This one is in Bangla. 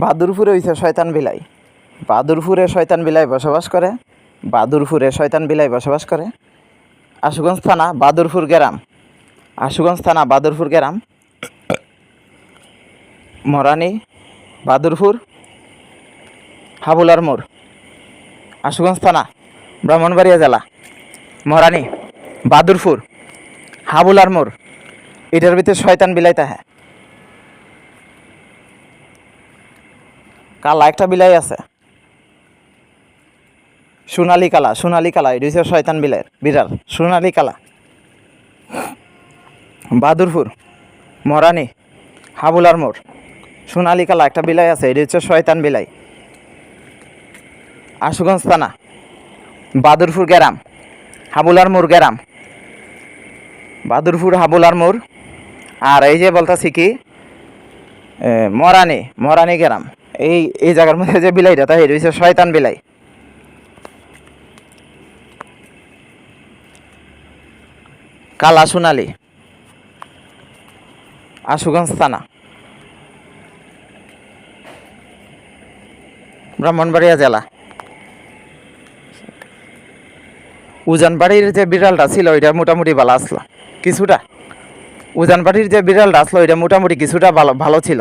বাদুরপুরে হইছে শয়তান বিলাই। বাদুরপুরে শয়তান বিলাই বসবাস করে। বাদুরপুরে শয়তান বিলাই বসবাস করে। আশুগঞ্জ থানা বাদুরপুর গ্রাম। আশুগঞ্জ থানা বাদুরপুর গ্রাম। মরানি বাদুরপুর হাবুলার মোড়। আশুগঞ্জ থানা ব্রাহ্মণবাড়িয়া জেলা। মরানি বাদুরপুর হাবুলার মোড়। এটার ভিতরে শয়তান বিলাই তাহে। কালা একটা বিলাই আছে, সোনালি কালা। সোনালি কালা এটা হচ্ছে শয়তান বিলাইয়ের বিড়াল, সোনালি কালা। বাদুরপুর মরানি হাবুলার মোড় সোনালি কালা একটা বিলাই আছে, এটা হচ্ছে শয়তান বিলাই। আশুগঞ্জ থানা বাদুরপুর গ্রাম হাবুলার মোড় গ্রাম। বাদুরপুর হাবুলার মোড়। আর এই যে বলতেছি কি মরানি মরানি গ্রাম, এই জায়গার মধ্যে যে বিলাইটা তাই এটা হচ্ছে শয়তান বিলাই। কালা সোনালি। আশুগঞ্জ থানা ব্রাহ্মণবাড়িয়া জেলা। উজানবাড়ির যে বিড়ালটা ছিল ওইটা মোটামুটি ভালো আসলো কিছুটা। উজানবাড়ির যে বিড়ালটা আসলো ওইটা মোটামুটি কিছুটা ভালো ছিল।